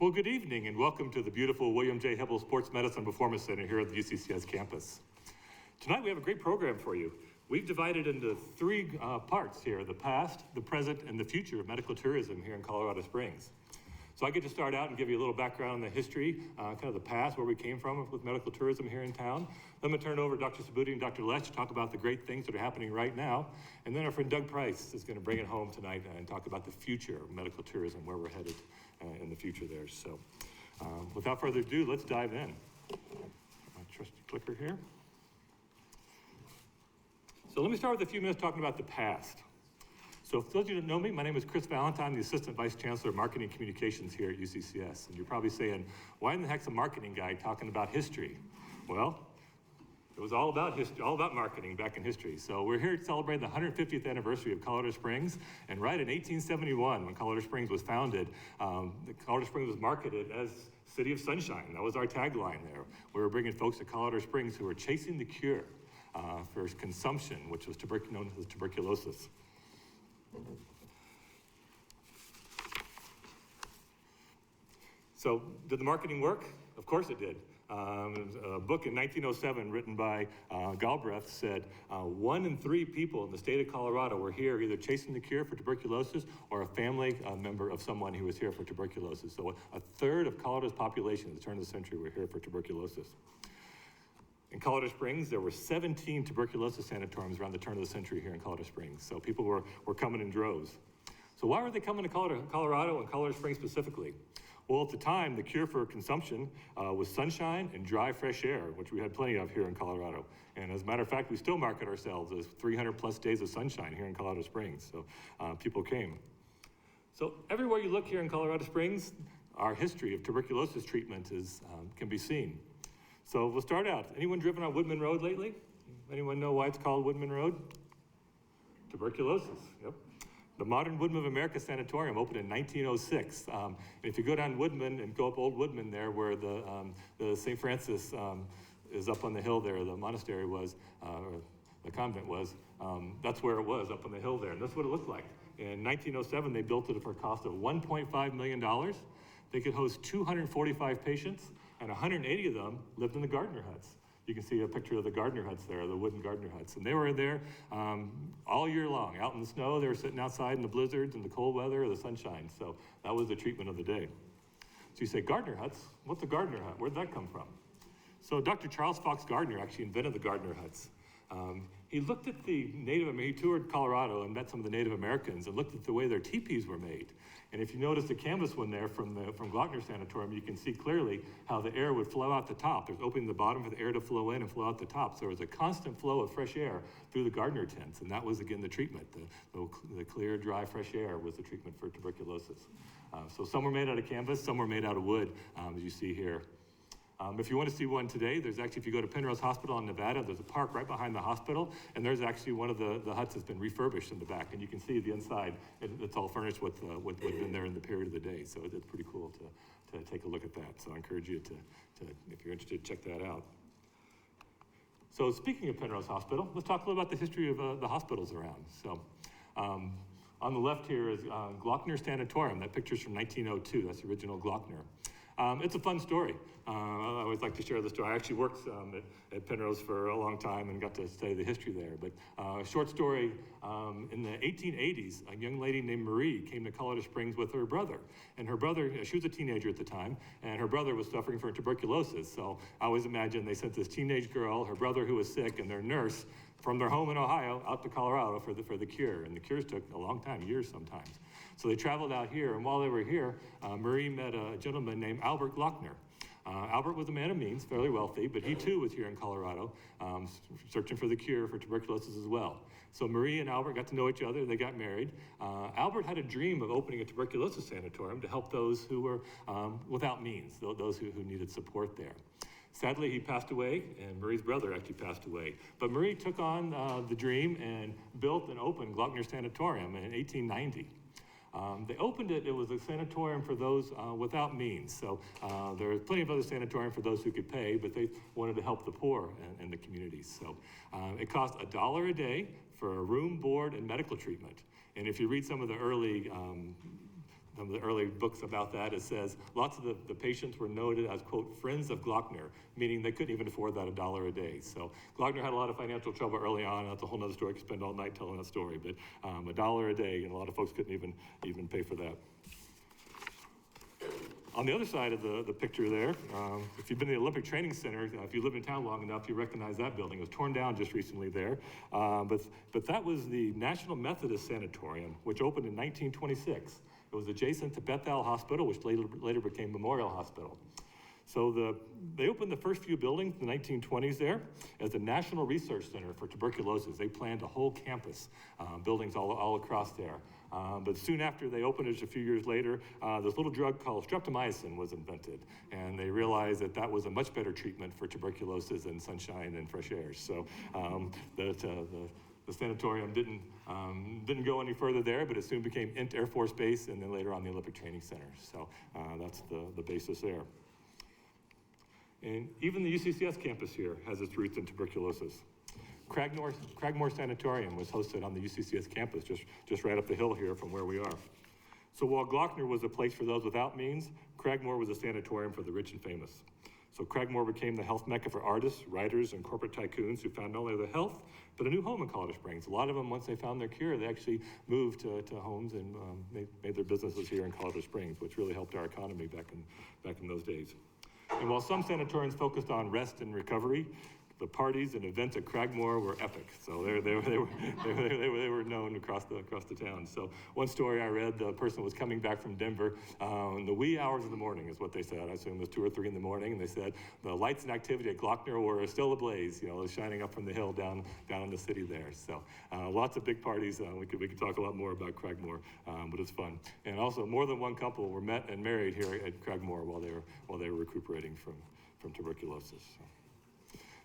Well, good evening and welcome to the beautiful William J. Hibble Sports Medicine and Performance Center here at the UCCS campus. Tonight we have a great program for you. We've divided into three parts here: the past, the present, and the future of medical tourism here in Colorado Springs. So I get to start out and give you a little background on the history, kind of the past, where we came from with medical tourism here in town. Then I'm going to turn it over to Dr. Sabuti and Dr. Lesch to talk about the great things that are happening right now. And then our friend Doug Price is going to bring it home tonight and talk about the future of medical tourism, where we're headed in the future there. So without further ado, let's dive in. My trusty clicker here. So let me start with a few minutes talking about the past. So for those of you that know me, my name is Chris Valentine, the Assistant Vice Chancellor of Marketing and Communications here at UCCS. And you're probably saying, why in the heck's a marketing guy talking about history? Well, it was all about history, all about marketing back in history. So we're here to celebrate the 150th anniversary of Colorado Springs. And right in 1871, when Colorado Springs was founded, Colorado Springs was marketed as City of Sunshine. That was our tagline there. We were bringing folks to Colorado Springs who were chasing the cure for consumption, which was known as tuberculosis. So did the marketing work? Of course it did. A book in 1907 written by Galbraith said 1 in 3 people in the state of Colorado were here either chasing the cure for tuberculosis or a family member of someone who was here for tuberculosis. So a third of Colorado's population at the turn of the century were here for tuberculosis. In Colorado Springs, there were 17 tuberculosis sanatoriums around the turn of the century here in Colorado Springs. So people were coming in droves. So why were they coming to Colorado and Colorado Springs specifically? Well, at the time, the cure for consumption was sunshine and dry, fresh air, which we had plenty of here in Colorado. And as a matter of fact, we still market ourselves as 300 plus days of sunshine here in Colorado Springs. So people came. So everywhere you look here in Colorado Springs, our history of tuberculosis treatment can be seen. So we'll start out. Anyone driven on Woodman Road lately? Anyone know why it's called Woodman Road? Tuberculosis, yep. The modern Woodman of America Sanatorium opened in 1906. And if you go down Woodman and go up Old Woodman there where the St. Francis is up on the hill there, the monastery was, or the convent was, that's where it was, up on the hill there. And that's what it looked like. In 1907, they built it for a cost of $1.5 million. They could host 245 patients, and 180 of them lived in the gardener huts. You can see a picture of the gardener huts there, the wooden gardener huts. And they were there all year long, out in the snow. They were sitting outside in the blizzards and the cold weather or the sunshine. So that was the treatment of the day. So you say, gardener huts? What's a gardener hut? Where'd that come from? So Dr. Charles Fox Gardner actually invented the gardener huts. He looked at the he toured Colorado and met some of the Native Americans and looked at the way their teepees were made. And if you notice the canvas one there from Glockner Sanatorium, you can see clearly how the air would flow out the top. There's opening the bottom for the air to flow in and flow out the top. So there was a constant flow of fresh air through the gardener tents. And that was, again, the treatment. The clear, dry, fresh air was the treatment for tuberculosis. So some were made out of canvas, some were made out of wood, as you see here. If you want to see one today, there's actually, if you go to Penrose Hospital in Nevada, there's a park right behind the hospital, and there's actually one of the huts that's been refurbished in the back, and you can see the inside. It's all furnished with what's been there in the period of the day, so it's pretty cool to take a look at that. So I encourage you to if you're interested, check that out. So speaking of Penrose Hospital, let's talk a little about the history of the hospitals around. So on the left here is Glockner Sanatorium. That picture's from 1902. That's the original Glockner. It's a fun story. I always like to share the story. I actually worked at Penrose for a long time and got to study the history there. But a short story, in the 1880s, a young lady named Marie came to Colorado Springs with her brother. And her brother, she was a teenager at the time, and her brother was suffering from tuberculosis. So I always imagine they sent this teenage girl, her brother who was sick, and their nurse from their home in Ohio out to Colorado for the cure. And the cures took a long time, years sometimes. So they traveled out here, and while they were here, Marie met a gentleman named Albert Glockner. Albert was a man of means, fairly wealthy, but he too was here in Colorado, searching for the cure for tuberculosis as well. So Marie and Albert got to know each other, they got married. Albert had a dream of opening a tuberculosis sanatorium to help those who were without means, those who needed support there. Sadly, he passed away, and Marie's brother actually passed away. But Marie took on the dream and built and opened Glockner Sanatorium in 1890. They opened it, it was a sanatorium for those without means. So there was plenty of other sanatoriums for those who could pay, but they wanted to help the poor in the communities. So it cost $1 a day for a room, board, and medical treatment. And if you read some of the early some of the early books about that, it says lots of the patients were noted as, quote, friends of Glockner, meaning they couldn't even afford that $1 a day. So Glockner had a lot of financial trouble early on. That's a whole nother story. I could spend all night telling that story, but $1 a day, and a lot of folks couldn't even pay for that. On the other side of the picture there, if you've been to the Olympic Training Center, if you live in town long enough, you recognize that building. It was torn down just recently there. But that was the National Methodist Sanatorium, which opened in 1926. It was adjacent to Beth El Hospital, which later became Memorial Hospital. So they opened the first few buildings in the 1920s there as the National Research Center for Tuberculosis. They planned a whole campus, buildings all across there. But soon after they opened it, just a few years later, this little drug called streptomycin was invented. And they realized that that was a much better treatment for tuberculosis than sunshine and fresh air. So the sanatorium didn't go any further there, but it soon became Int Air Force Base and then later on the Olympic Training Center. So that's the basis there. And even the UCCS campus here has its roots in tuberculosis. Cragmore Sanatorium was hosted on the UCCS campus, just right up the hill here from where we are. So while Glockner was a place for those without means, Cragmore was a sanatorium for the rich and famous. So Cragmore became the health mecca for artists, writers, and corporate tycoons who found not only their health, but a new home in Colorado Springs. A lot of them, once they found their cure, they actually moved to homes and made their businesses here in Colorado Springs, which really helped our economy back in those days. And while some sanatoriums focused on rest and recovery, the parties and events at Cragmore were epic. So they were known across the town. So one story I read, the person was coming back from Denver in the wee hours of the morning is what they said. I assume it was 2 or 3 in the morning, and they said the lights and activity at Glockner were still ablaze, shining up from the hill down in the city there. So lots of big parties. We could talk a lot more about Cragmore, but it's fun. And also more than one couple were met and married here at Cragmore while they were recuperating from tuberculosis.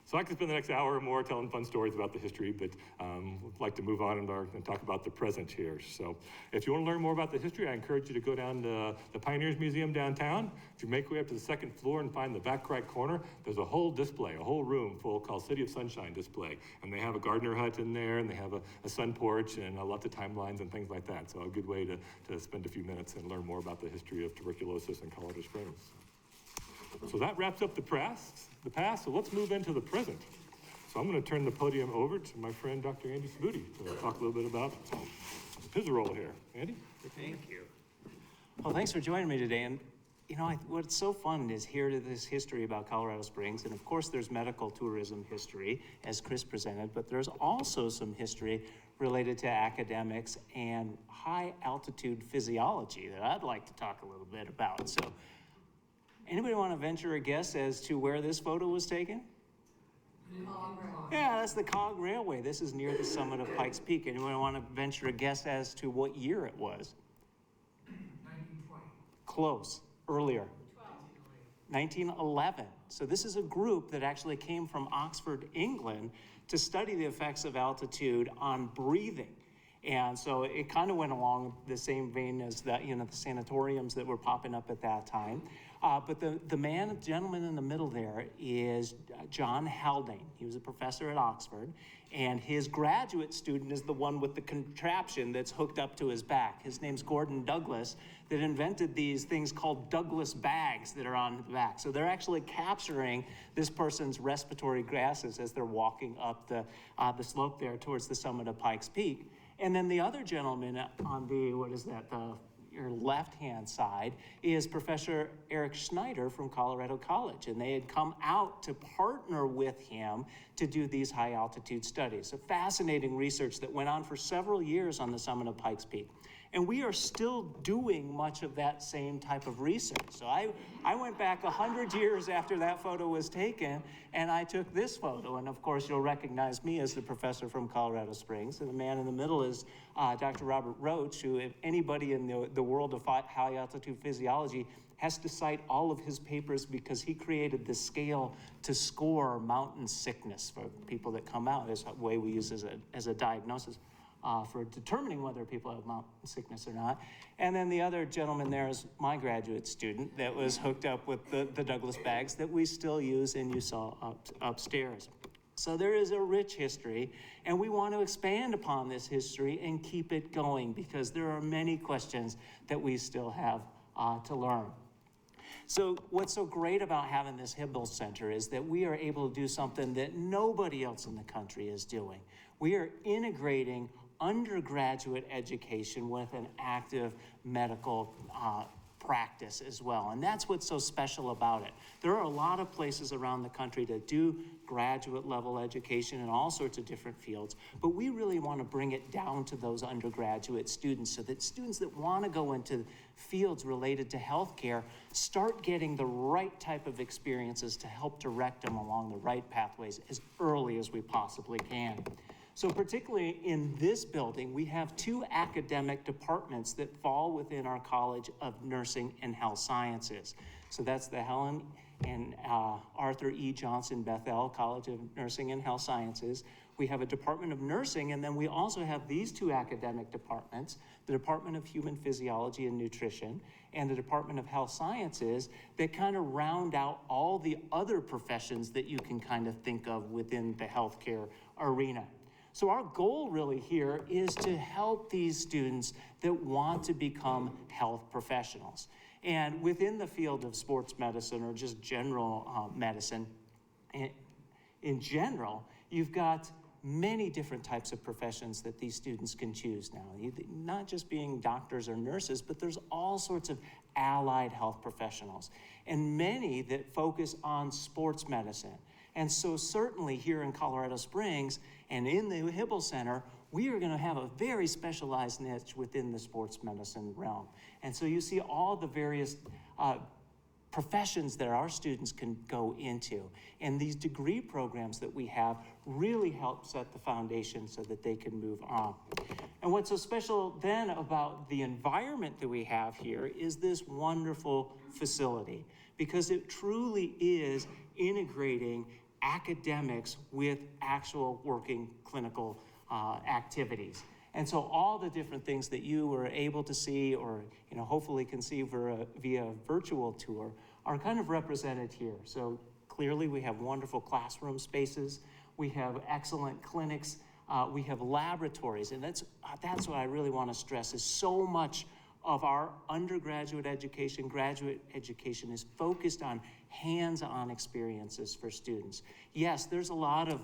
So I could spend the next hour or more telling fun stories about the history, but I'd like to move on and talk about the present here. So if you want to learn more about the history, I encourage you to go down to the Pioneers Museum downtown. If you make your way up to the second floor and find the back right corner, there's a whole display, a whole room full called City of Sunshine display. And they have a gardener hut in there, and they have a sun porch and lots of timelines and things like that. So a good way to spend a few minutes and learn more about the history of tuberculosis in Colorado Springs. So that wraps up the past, so let's move into the present. So I'm going to turn the podium over to my friend, Dr. Andy Sabuti, to talk a little bit about his role here. Andy? Thank you. Well, thanks for joining me today. And what's so fun is hear this history about Colorado Springs. And of course, there's medical tourism history, as Chris presented, but there's also some history related to academics and high altitude physiology that I'd like to talk a little bit about. So anybody want to venture a guess as to where this photo was taken? Yeah, that's the Cog Railway. This is near the summit of Pikes Peak. Anyone want to venture a guess as to what year it was? 1920. Close. Earlier. 1911. So this is a group that actually came from Oxford, England, to study the effects of altitude on breathing. And so it kind of went along the same vein as the sanatoriums that were popping up at that time. But the gentleman in the middle there is John Haldane. He was a professor at Oxford, and his graduate student is the one with the contraption that's hooked up to his back. His name's Gordon Douglas, that invented these things called Douglas bags that are on the back. So they're actually capturing this person's respiratory gases as they're walking up the slope there towards the summit of Pikes Peak. And then the other gentleman on your left-hand side is Professor Eric Schneider from Colorado College. And they had come out to partner with him to do these high-altitude studies. So fascinating research that went on for several years on the summit of Pikes Peak. And we are still doing much of that same type of research. So I went back 100 years after that photo was taken, and I took this photo. And of course, you'll recognize me as the professor from Colorado Springs. And the man in the middle is Dr. Robert Roach, who, if anybody in the world of high-altitude physiology has to cite all of his papers because he created the scale to score mountain sickness for people that come out as a way we use as a diagnosis. For determining whether people have mountain sickness or not. And then the other gentleman there is my graduate student that was hooked up with the Douglas bags that we still use and you saw upstairs. So there is a rich history, and we want to expand upon this history and keep it going because there are many questions that we still have to learn. So what's so great about having this Hibble Center is that we are able to do something that nobody else in the country is doing. We are integrating undergraduate education with an active medical practice as well. And that's what's so special about it. There are a lot of places around the country that do graduate level education in all sorts of different fields, but we really want to bring it down to those undergraduate students so that students that want to go into fields related to healthcare start getting the right type of experiences to help direct them along the right pathways as early as we possibly can. So particularly in this building, we have 2 academic departments that fall within our College of Nursing and Health Sciences. So that's the Helen and Arthur E. Johnson Bethel College of Nursing and Health Sciences. We have a Department of Nursing, and then we also have these 2 academic departments, the Department of Human Physiology and Nutrition and the Department of Health Sciences, that kind of round out all the other professions that you can kind of think of within the healthcare arena. So our goal really here is to help these students that want to become health professionals. And within the field of sports medicine or just general medicine, in general, you've got many different types of professions that these students can choose now. Not just being doctors or nurses, but there's all sorts of allied health professionals, and many that focus on sports medicine. And so certainly here in Colorado Springs and in the Hibble Center, we are going to have a very specialized niche within the sports medicine realm. And so you see all the various professions that our students can go into. And these degree programs that we have really help set the foundation so that they can move on. And what's so special then about the environment that we have here is this wonderful facility, because it truly is integrating academics with actual working clinical activities. And so all the different things that you were able to see or hopefully can see via virtual tour are kind of represented here. So clearly we have wonderful classroom spaces, we have excellent clinics, we have laboratories, and that's what I really want to stress is so much of our undergraduate education, graduate education is focused on hands-on experiences for students. Yes, there's a lot of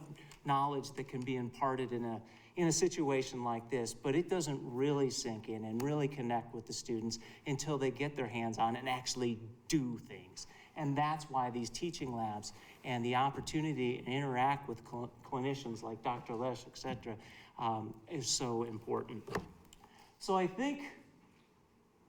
knowledge that can be imparted in a situation like this, but it doesn't really sink in and really connect with the students until they get their hands on and actually do things. And that's why these teaching labs and the opportunity to interact with clinicians like Dr. Lesch, et cetera, is so important. So I think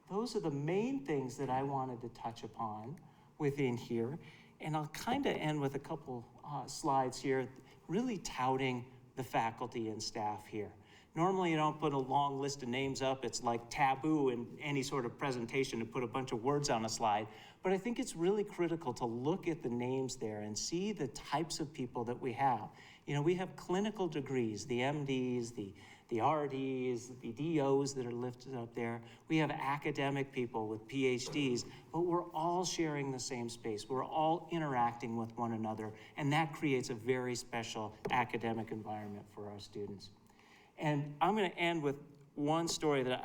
those are the main things that I wanted to touch upon within here. And I'll kind of end with a couple slides here, really touting the faculty and staff here. Normally you don't put a long list of names up. It's like taboo in any sort of presentation to put a bunch of words on a slide. But I think it's really critical to look at the names there and see the types of people that we have. We have clinical degrees, the MDs, the RDs, the DOs that are lifted up there. We have academic people with PhDs, but we're all sharing the same space. We're all interacting with one another, and that creates a very special academic environment for our students. And I'm going to end with one story that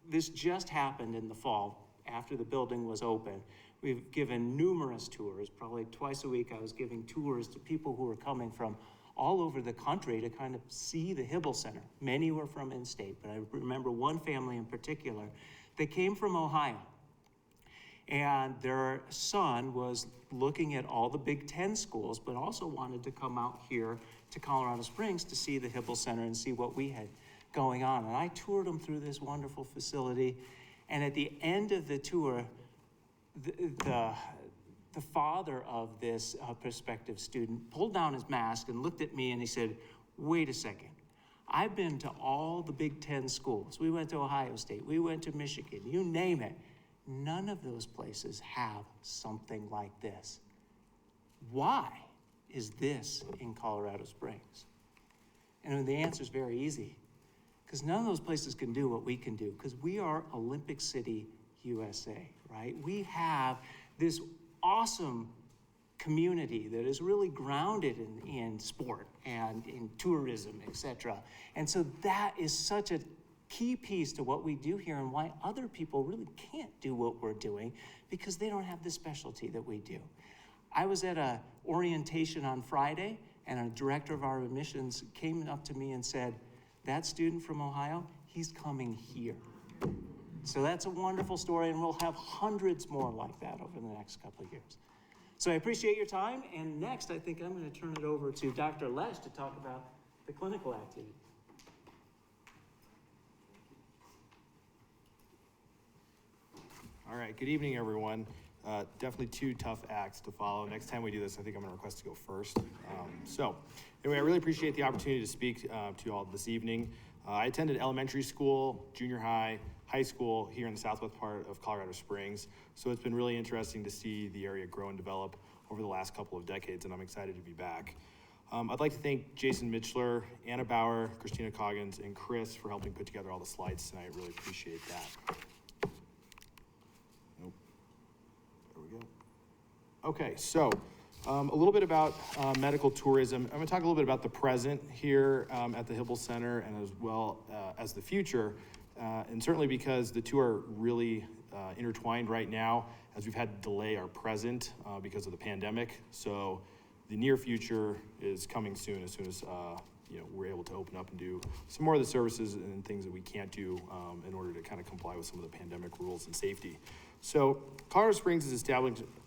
this just happened in the fall after the building was open. We've given numerous tours, probably twice a week I was giving tours to people who were coming from all over the country to kind of see the Hibble Center. Many were from in-state, but I remember one family in particular. They came from Ohio, and their son was looking at all the Big Ten schools, but also wanted to come out here to Colorado Springs to see the Hibble Center and see what we had going on. And I toured them through this wonderful facility, and at the end of the tour, the father of this prospective student pulled down his mask and looked at me and he said, "Wait a second. I've been to all the Big Ten schools. We went to Ohio State. We went to Michigan. You name it. None of those places have something like this. Why is this in Colorado Springs?" And the answer is very easy. Because none of those places can do what we can do. Because we are Olympic City, USA, right? We have this awesome community that is really grounded in sport and in tourism, etc. And so that is such a key piece to what we do here and why other people really can't do what we're doing, because they don't have the specialty that we do. I was at a orientation on Friday, and a director of our admissions came up to me and said, that student from Ohio, he's coming here. So that's a wonderful story, and we'll have hundreds more like that over the next couple of years. So I appreciate your time, and next I think I'm going to turn it over to Dr. Lesch to talk about the clinical activity. All right, good evening, everyone. Definitely two tough acts to follow. Next time we do this, I think I'm gonna request to go first. Anyway, I really appreciate the opportunity to speak to you all this evening. I attended elementary school, junior high, high school here in the southwest part of Colorado Springs. So it's been really interesting to see the area grow and develop over the last couple of decades, and I'm excited to be back. I'd like to thank Jason Mitchler, Anna Bauer, Christina Coggins, and Chris for helping put together all the slides tonight. Really appreciate that. Nope. There we go. Okay, so a little bit about medical tourism. I'm going to talk a little bit about the present here at the Hibble Center, and as well as the future, and certainly because the two are really intertwined right now, as we've had to delay our present because of the pandemic. So the near future is coming soon as we're able to open up and do some more of the services and things that we can't do in order to kind of comply with some of the pandemic rules and safety. So Colorado Springs is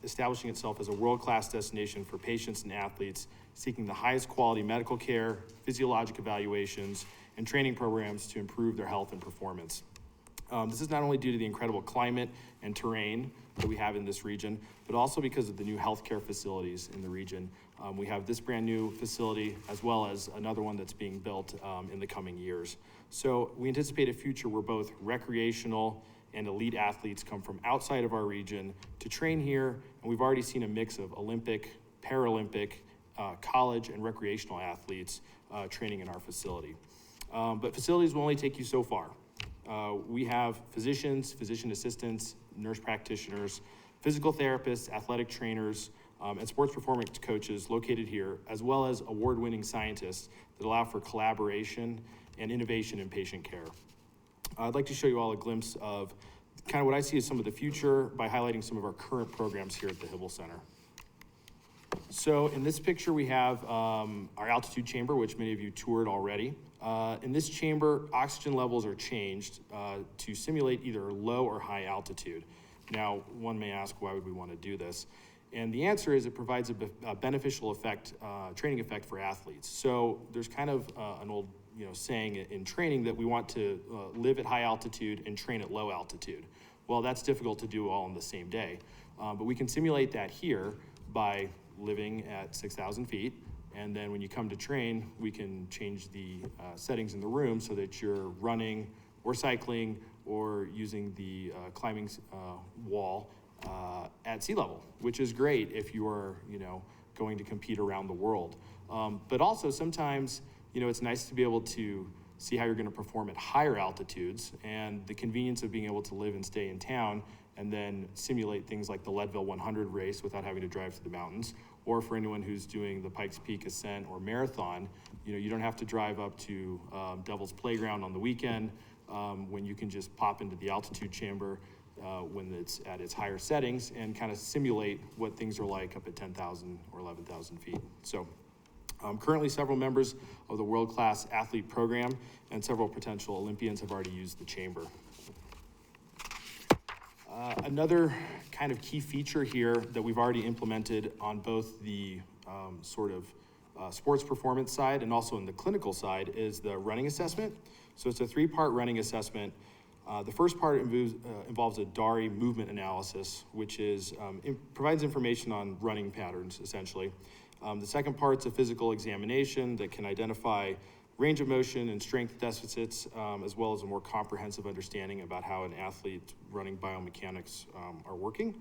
establishing itself as a world-class destination for patients and athletes seeking the highest quality medical care, physiologic evaluations, and training programs to improve their health and performance. This is not only due to the incredible climate and terrain that we have in this region, but also because of the new healthcare facilities in the region. We have this brand new facility as well as another one that's being built in the coming years. So we anticipate a future where both recreational and elite athletes come from outside of our region to train here, and we've already seen a mix of Olympic, Paralympic, college, and recreational athletes training in our facility. But facilities will only take you so far. We have physicians, physician assistants, nurse practitioners, physical therapists, athletic trainers, and sports performance coaches located here, as well as award-winning scientists that allow for collaboration and innovation in patient care. I'd like to show you all a glimpse of kind of what I see as some of the future by highlighting some of our current programs here at the Hibble Center. So in this picture, we have our altitude chamber, which many of you toured already. In this chamber, oxygen levels are changed to simulate either low or high altitude. Now, one may ask, why would we want to do this? And the answer is it provides a beneficial effect, training effect for athletes. So there's kind of an old saying in training that we want to live at high altitude and train at low altitude. Well, that's difficult to do all in the same day. But we can simulate that here by living at 6,000 feet. And then when you come to train, we can change the settings in the room so that you're running or cycling or using the climbing wall at sea level, which is great if you are, going to compete around the world. But also sometimes, it's nice to be able to see how you're going to perform at higher altitudes, and the convenience of being able to live and stay in town and then simulate things like the Leadville 100 race without having to drive through the mountains. Or for anyone who's doing the Pikes Peak Ascent or Marathon, you don't have to drive up to Devil's Playground on the weekend when you can just pop into the altitude chamber when it's at its higher settings and kind of simulate what things are like up at 10,000 or 11,000 feet. So currently several members of the world-class athlete program and several potential Olympians have already used the chamber. Another kind of key feature here that we've already implemented on both the sports performance side and also in the clinical side is the running assessment. So it's a 3-part running assessment. The first part involves a DARI movement analysis, which provides information on running patterns, essentially. The second part's a physical examination that can identify range of motion and strength deficits, as well as a more comprehensive understanding about how an athlete's running biomechanics are working.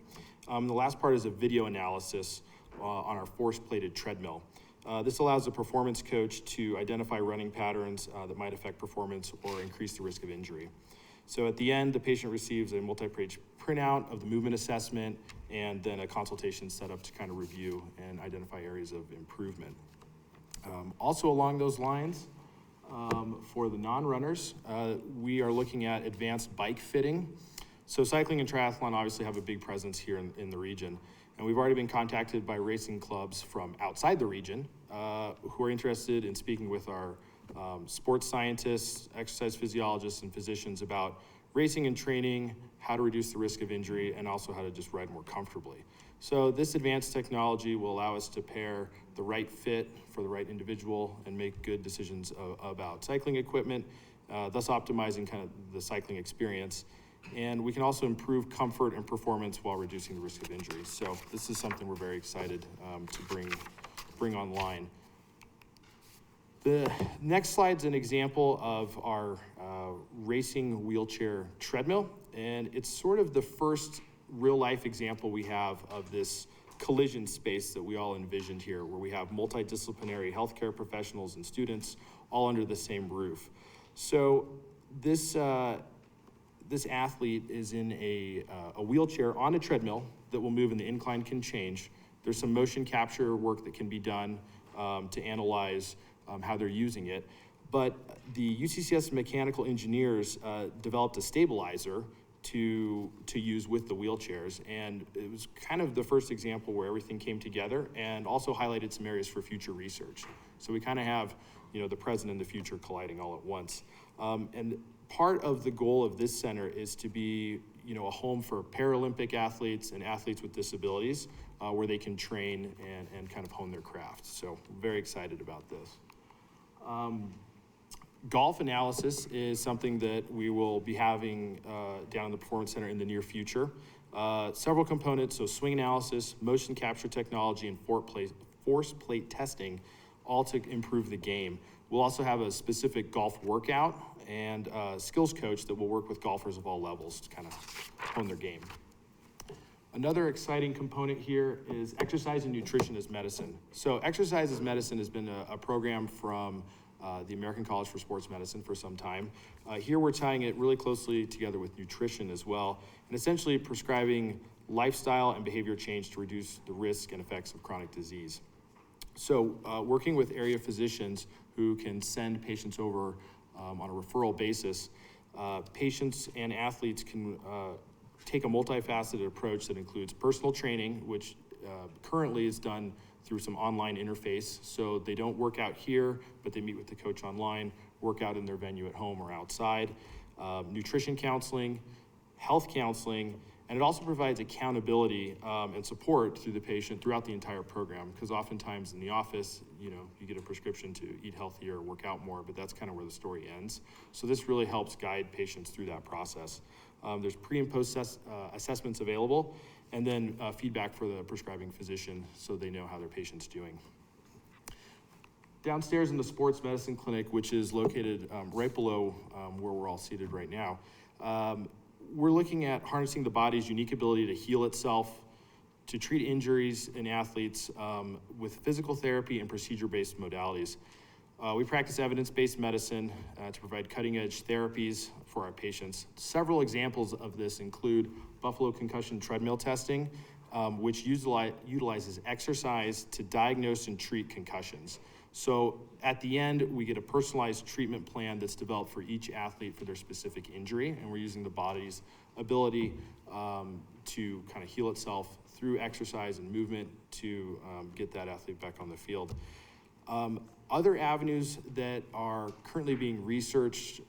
The last part is a video analysis on our force-plated treadmill. This allows the performance coach to identify running patterns that might affect performance or increase the risk of injury. So at the end, the patient receives a multi-page printout of the movement assessment and then a consultation set up to kind of review and identify areas of improvement. Also along those lines, for the non-runners, we are looking at advanced bike fitting. So cycling and triathlon obviously have a big presence here in the region. And we've already been contacted by racing clubs from outside the region who are interested in speaking with our sports scientists, exercise physiologists, and physicians about racing and training, how to reduce the risk of injury, and also how to just ride more comfortably. So this advanced technology will allow us to pair the right fit for the right individual and make good decisions about cycling equipment, thus optimizing kind of the cycling experience. And we can also improve comfort and performance while reducing the risk of injury. So this is something we're very excited to bring online. The next slide's an example of our racing wheelchair treadmill, and it's sort of the first real-life example we have of this collision space that we all envisioned here, where we have multidisciplinary healthcare professionals and students all under the same roof. So this athlete is in a wheelchair on a treadmill that will move and the incline can change. There's some motion capture work that can be done to analyze how they're using it. But the UCCS mechanical engineers developed a stabilizer to use with the wheelchairs. And it was kind of the first example where everything came together and also highlighted some areas for future research. So we kind of have, the present and the future colliding all at once. And part of the goal of this center is to be, a home for Paralympic athletes and athletes with disabilities where they can train and kind of hone their craft. So I'm very excited about this. Golf analysis is something that we will be having down in the Performance Center in the near future. Several components, so swing analysis, motion capture technology, and force plate testing, all to improve the game. We'll also have a specific golf workout and a skills coach that will work with golfers of all levels to kind of hone their game. Another exciting component here is exercise and nutrition as medicine. So exercise as medicine has been a program from the American College for Sports Medicine for some time. Here we're tying it really closely together with nutrition as well, and essentially prescribing lifestyle and behavior change to reduce the risk and effects of chronic disease. So working with area physicians who can send patients over on a referral basis, patients and athletes can take a multifaceted approach that includes personal training, which currently is done through some online interface. So they don't work out here, but they meet with the coach online, work out in their venue at home or outside. Nutrition counseling, health counseling, and it also provides accountability and support through the patient throughout the entire program, because oftentimes in the office, you get a prescription to eat healthier, work out more, but that's kind of where the story ends. So this really helps guide patients through that process. There's pre and post assessments available, and then feedback for the prescribing physician so they know how their patient's doing. Downstairs in the sports medicine clinic, which is located right below where we're all seated right now, we're looking at harnessing the body's unique ability to heal itself, to treat injuries in athletes with physical therapy and procedure-based modalities. We practice evidence-based medicine to provide cutting-edge therapies for our patients. Several examples of this include Buffalo concussion treadmill testing, which utilizes exercise to diagnose and treat concussions. So at the end, we get a personalized treatment plan that's developed for each athlete for their specific injury, and we're using the body's ability to kind of heal itself through exercise and movement to get that athlete back on the field. Other avenues that are currently being researched,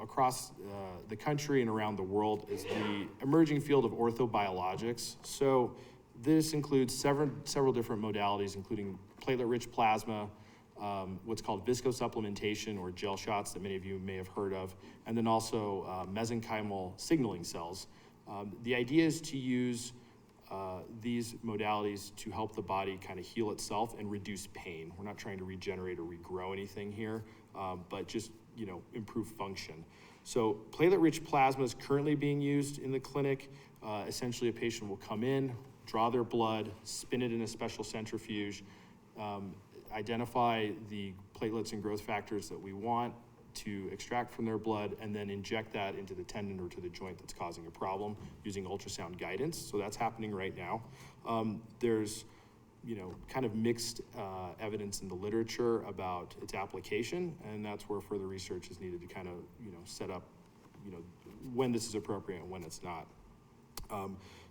across the country and around the world is the emerging field of orthobiologics. So this includes several different modalities, including platelet-rich plasma, what's called viscosupplementation or gel shots that many of you may have heard of, and then also mesenchymal signaling cells. The idea is to use these modalities to help the body kind of heal itself and reduce pain. We're not trying to regenerate or regrow anything here, but just improve function. So platelet-rich plasma is currently being used in the clinic. Essentially, a patient will come in, draw their blood, spin it in a special centrifuge, identify the platelets and growth factors that we want, to extract from their blood and then inject that into the tendon or to the joint that's causing a problem using ultrasound guidance. So that's happening right now. There's kind of mixed evidence in the literature about its application, and that's where further research is needed to kind of, set up, when this is appropriate and when it's not.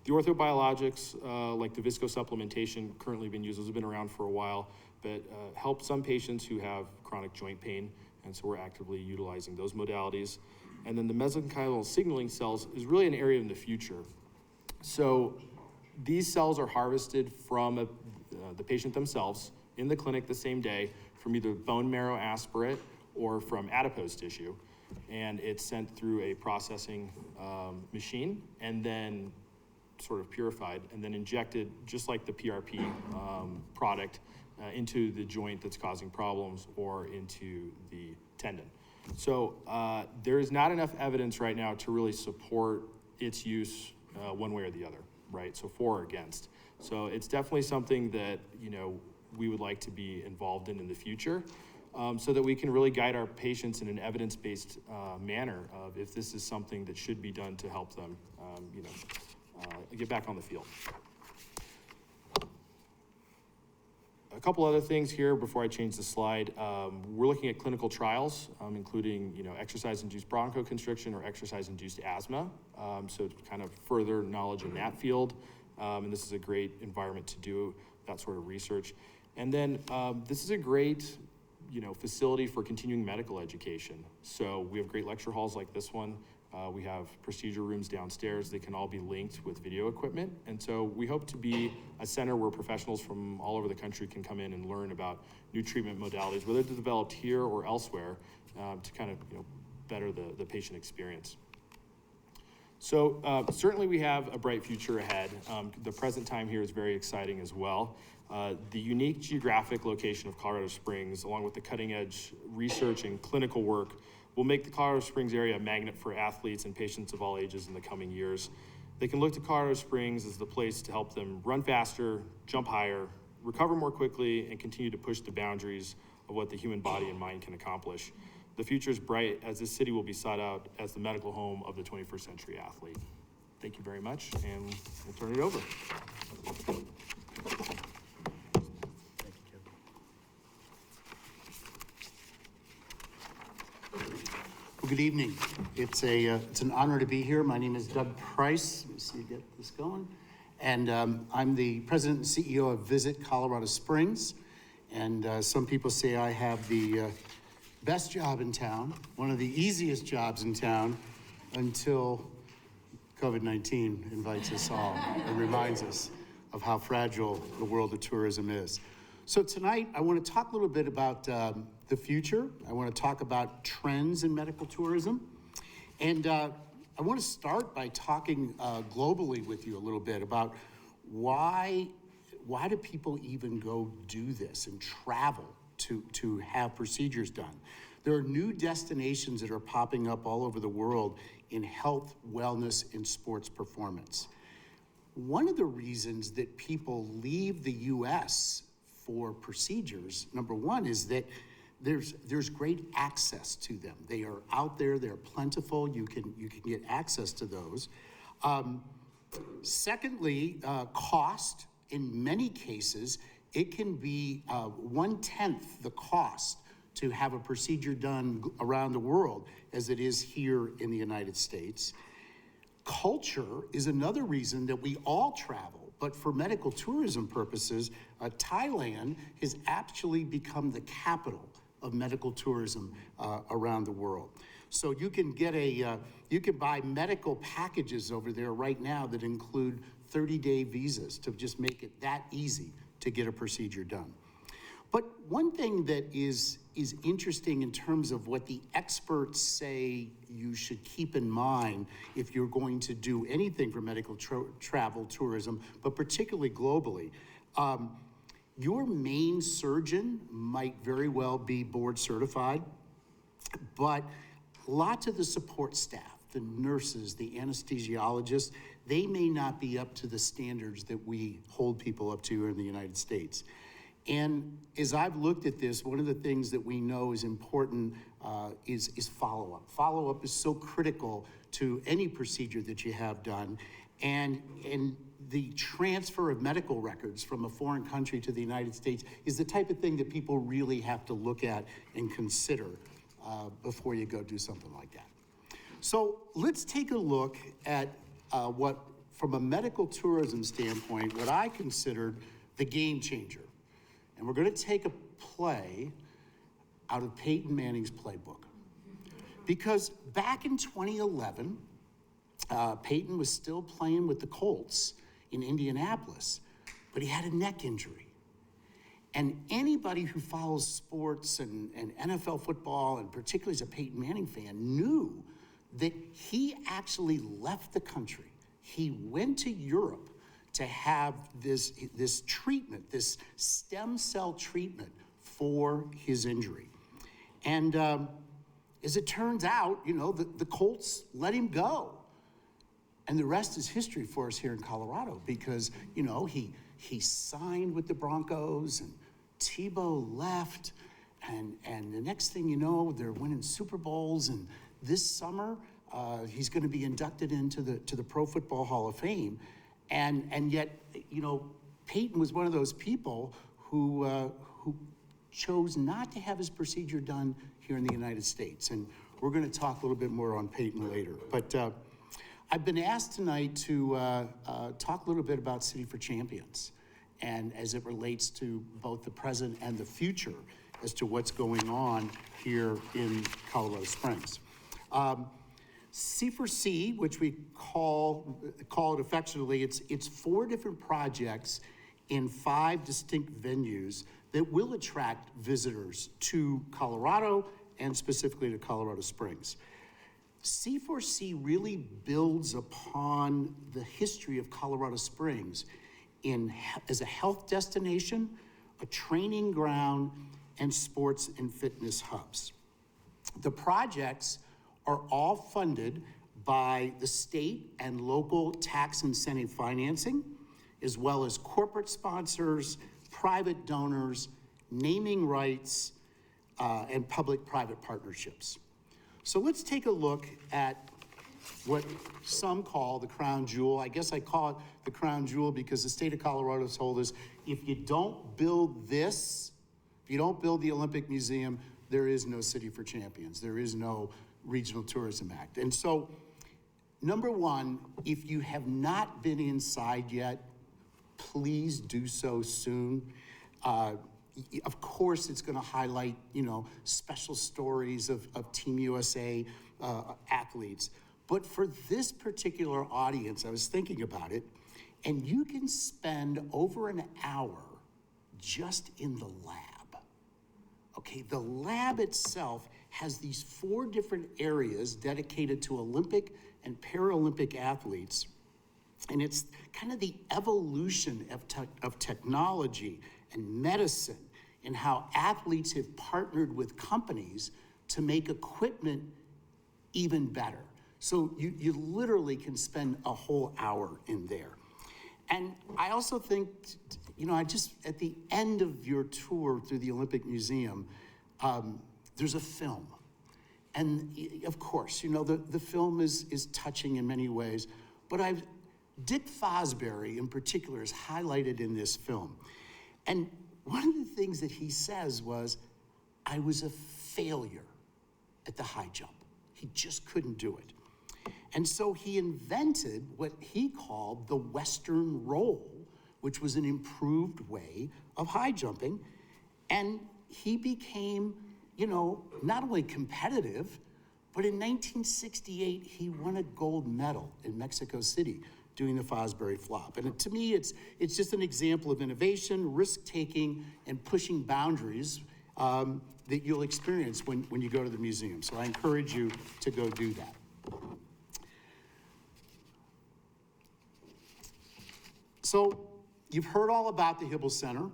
The orthobiologics, like the viscosupplementation currently being used, those have been around for a while, but help some patients who have chronic joint pain, and so we're actively utilizing those modalities. And then the mesenchymal signaling cells is really an area in the future. So these cells are harvested from the patient themselves in the clinic the same day from either bone marrow aspirate or from adipose tissue, and it's sent through a processing machine and then sort of purified and then injected just like the PRP product into the joint that's causing problems or into the tendon. So there is not enough evidence right now to really support its use one way or the other, right? So for or against. So it's definitely something that, we would like to be involved in the future, so that we can really guide our patients in an evidence-based manner of if this is something that should be done to help them, get back on the field. A couple other things here before I change the slide. We're looking at clinical trials, including, exercise-induced bronchoconstriction or exercise-induced asthma. So to kind of further knowledge in that field. And this is a great environment to do that sort of research. And then this is a great, facility for continuing medical education. So we have great lecture halls like this one. We have procedure rooms downstairs. They can all be linked with video equipment. And so we hope to be a center where professionals from all over the country can come in and learn about new treatment modalities, whether they're developed here or elsewhere, to kind of, better the patient experience. So certainly we have a bright future ahead. The present time here is very exciting as well. The unique geographic location of Colorado Springs, along with the cutting edge research and clinical work, will make the Colorado Springs area a magnet for athletes and patients of all ages in the coming years. They can look to Colorado Springs as the place to help them run faster, jump higher, recover more quickly, and continue to push the boundaries of what the human body and mind can accomplish. The future is bright as this city will be sought out as the medical home of the 21st century athlete. Thank you very much, and we'll turn it over. Well, good evening. It's an honor to be here. My name is Doug Price. Let me see, get this going. And I'm the president and CEO of Visit Colorado Springs. And some people say I have the best job in town, one of the easiest jobs in town, until COVID-19 invites us all and reminds us of how fragile the world of tourism is. So tonight, I want to talk a little bit about the future. I want to talk about trends in medical tourism. And I want to start by talking globally with you a little bit about why do people even go do this and travel to have procedures done? There are new destinations that are popping up all over the world in health, wellness, and sports performance. One of the reasons that people leave the US for procedures, number one, is that there's great access to them. They are out there, they're plentiful, you can get access to those. Secondly, cost. In many cases, it can be 1/10 the cost to have a procedure done around the world as it is here in the United States. Culture is another reason that we all travel, but for medical tourism purposes, Thailand has actually become the capital of medical tourism around the world. So you can get you can buy medical packages over there right now that include 30-day visas to just make it that easy to get a procedure done. But one thing that is interesting in terms of what the experts say you should keep in mind if you're going to do anything for medical travel tourism, but particularly globally, your main surgeon might very well be board certified, but lots of the support staff, the nurses, the anesthesiologists, they may not be up to the standards that we hold people up to here in the United States. And as I've looked at this, one of the things that we know is important is follow-up. Follow-up is so critical to any procedure that you have done. And the transfer of medical records from a foreign country to the United States is the type of thing that people really have to look at and consider before you go do something like that. So let's take a look at what, from a medical tourism standpoint, what I considered the game changer. And we're going to take a play out of Peyton Manning's playbook. Because back in 2011, Peyton was still playing with the Colts in Indianapolis, but he had a neck injury. And anybody who follows sports and NFL football, and particularly as a Peyton Manning fan, knew that he actually left the country. He went to Europe to have this treatment, this stem cell treatment for his injury. And as it turns out, you know, the Colts let him go. And the rest is history for us here in Colorado because, you know, he signed with the Broncos and Tebow left. And the next thing you know, they're winning Super Bowls. And this summer, he's going to be inducted into the Pro Football Hall of Fame. And yet, you know, Peyton was one of those people who chose not to have his procedure done here in the United States. And we're going to talk a little bit more on Peyton later. But I've been asked tonight to talk a little bit about City for Champions and as it relates to both the present and the future as to what's going on here in Colorado Springs. C4C, which we call it affectionately, it's 4 different projects in 5 distinct venues that will attract visitors to Colorado and specifically to Colorado Springs. C4C really builds upon the history of Colorado Springs as a health destination, a training ground, and sports and fitness hubs. The projects are all funded by the state and local tax incentive financing, as well as corporate sponsors, private donors, naming rights, and public-private partnerships. So let's take a look at what some call the crown jewel. I guess I call it the crown jewel because the state of Colorado has told us, if you don't build this, if you don't build the Olympic Museum, there is no City for Champions. There is no Regional Tourism Act. And so, number one, if you have not been inside yet, please do so soon. Of course, it's going to highlight, you know, special stories of Team USA athletes. But for this particular audience, I was thinking about it, and you can spend over an hour just in the lab. Okay, the lab itself has these 4 different areas dedicated to Olympic and Paralympic athletes. And it's kind of the evolution of technology and medicine and how athletes have partnered with companies to make equipment even better. So you literally can spend a whole hour in there. And I also think, you know, at the end of your tour through the Olympic Museum, there's a film. And of course, you know, the film is touching in many ways, but Dick Fosbury in particular is highlighted in this film. And one of the things that he says was, I was a failure at the high jump. He just couldn't do it. And so he invented what he called the Western roll, which was an improved way of high jumping. And he became, you know, not only competitive, but in 1968, he won a gold medal in Mexico City doing the Fosbury flop. And to me, it's just an example of innovation, risk-taking, and pushing boundaries that you'll experience when you go to the museum. So I encourage you to go do that. So you've heard all about the Hibble Center,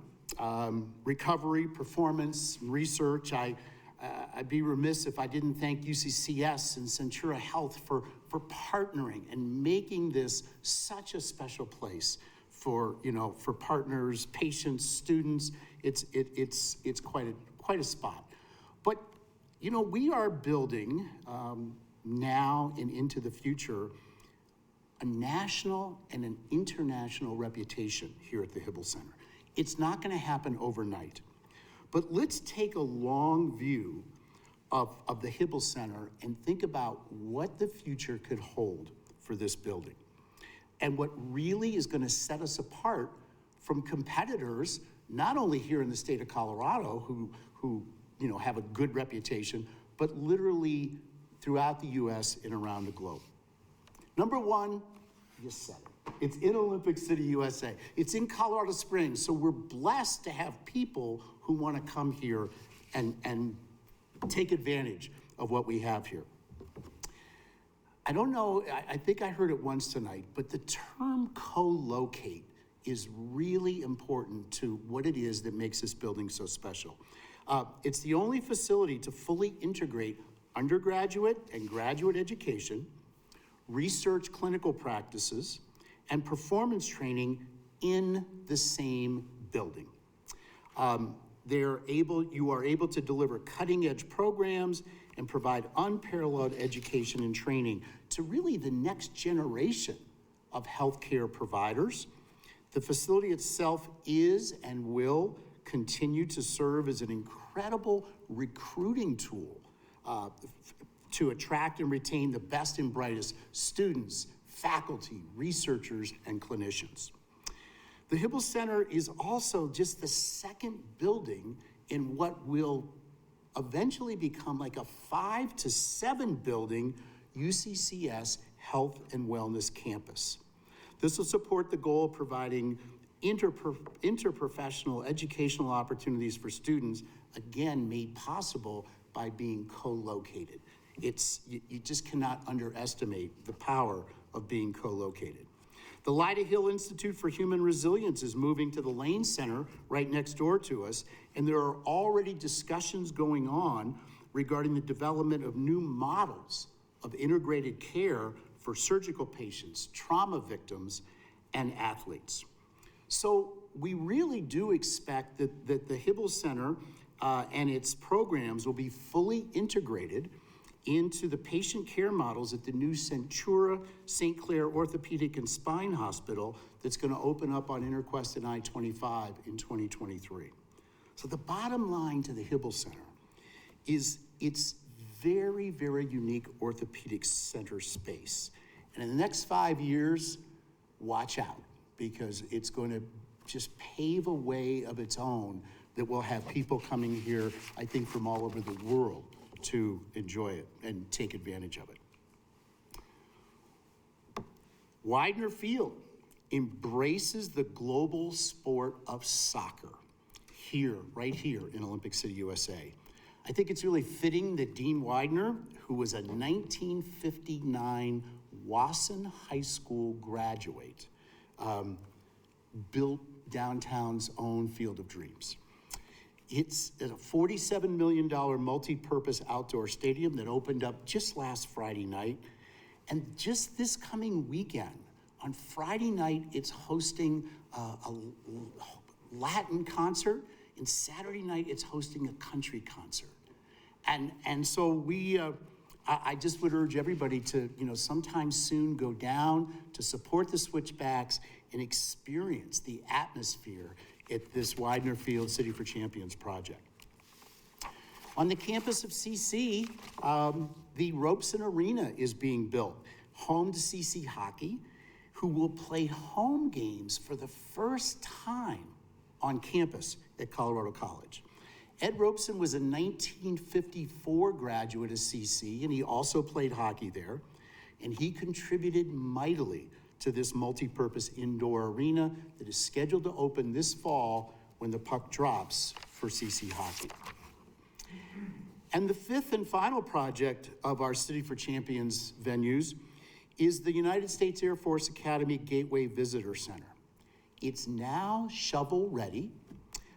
recovery, performance, research. I'd be remiss if I didn't thank UCCS and Centura Health for partnering and making this such a special place for, you know, for partners, patients, students, It's quite a spot. But, you know, we are building now and into the future a national and an international reputation here at the Hibble Center. It's not going to happen overnight. But let's take a long view of the Hibble Center and think about what the future could hold for this building. And what really is going to set us apart from competitors, not only here in the state of Colorado, who you know, have a good reputation, but literally throughout the US and around the globe. Number one, you said it. It's in Olympic City, USA. It's in Colorado Springs, so we're blessed to have people who want to come here and take advantage of what we have here. I don't know, I think I heard it once tonight, but the term co-locate is really important to what it is that makes this building so special. It's the only facility to fully integrate undergraduate and graduate education, research clinical practices, and performance training in the same building. You are able to deliver cutting-edge programs and provide unparalleled education and training to really the next generation of healthcare providers. The facility itself is and will continue to serve as an incredible recruiting tool to attract and retain the best and brightest students, faculty, researchers, and clinicians. The Hibble Center is also just the second building in what will eventually become like a 5 to 7 building UCCS Health and Wellness Campus. This will support the goal of providing interprofessional educational opportunities for students, again, made possible by being co-located. You just cannot underestimate the power of being co-located. The Lyda Hill Institute for Human Resilience is moving to the Lane Center right next door to us, and there are already discussions going on regarding the development of new models of integrated care for surgical patients, trauma victims, and athletes. So we really do expect that the Hibble Center and its programs will be fully integrated into the patient care models at the new Centura St. Clair Orthopedic and Spine Hospital that's going to open up on Interquest and I-25 in 2023. So the bottom line to the Hibble Center is it's very, very unique orthopedic center space. And in the next 5 years, watch out, because it's going to just pave a way of its own that will have people coming here, I think, from all over the world to enjoy it and take advantage of it. Widener Field embraces the global sport of soccer here, right here in Olympic City, USA. I think it's really fitting that Dean Widener, who was a 1959 Wasson High School graduate, built downtown's own Field of Dreams. It's a $47 million multi-purpose outdoor stadium that opened up just last Friday night. And just this coming weekend, on Friday night, it's hosting a Latin concert, and Saturday night, it's hosting a country concert. And so I just would urge everybody to, sometime soon go down to support the Switchbacks and experience the atmosphere at this Widener Field City for Champions project. On the campus of CC, the Robeson Arena is being built, home to CC Hockey, who will play home games for the first time on campus at Colorado College. Ed Robeson was a 1954 graduate of CC, and he also played hockey there, and he contributed mightily to this multi-purpose indoor arena that is scheduled to open this fall when the puck drops for CC Hockey. And the fifth and final project of our City for Champions venues is the United States Air Force Academy Gateway Visitor Center. It's now shovel ready,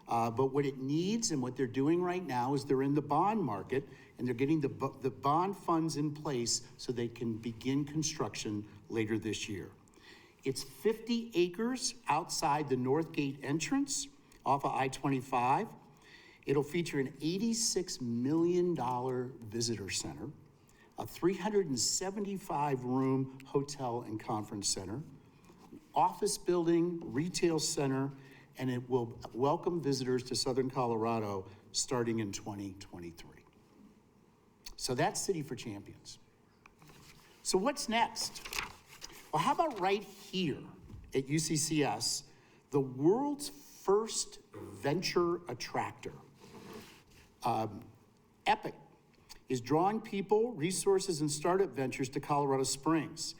but what it needs and what they're doing right now is they're in the bond market and they're getting the bond funds in place so they can begin construction later this year. It's 50 acres outside the North Gate entrance off of I-25. It'll feature an $86 million visitor center, a 375-room hotel and conference center, office building, retail center, and it will welcome visitors to Southern Colorado starting in 2023. So that's City for Champions. So what's next? Well, how about right here at UCCS, the world's first venture attractor, Epic, is drawing people, resources, and startup ventures to Colorado Springs.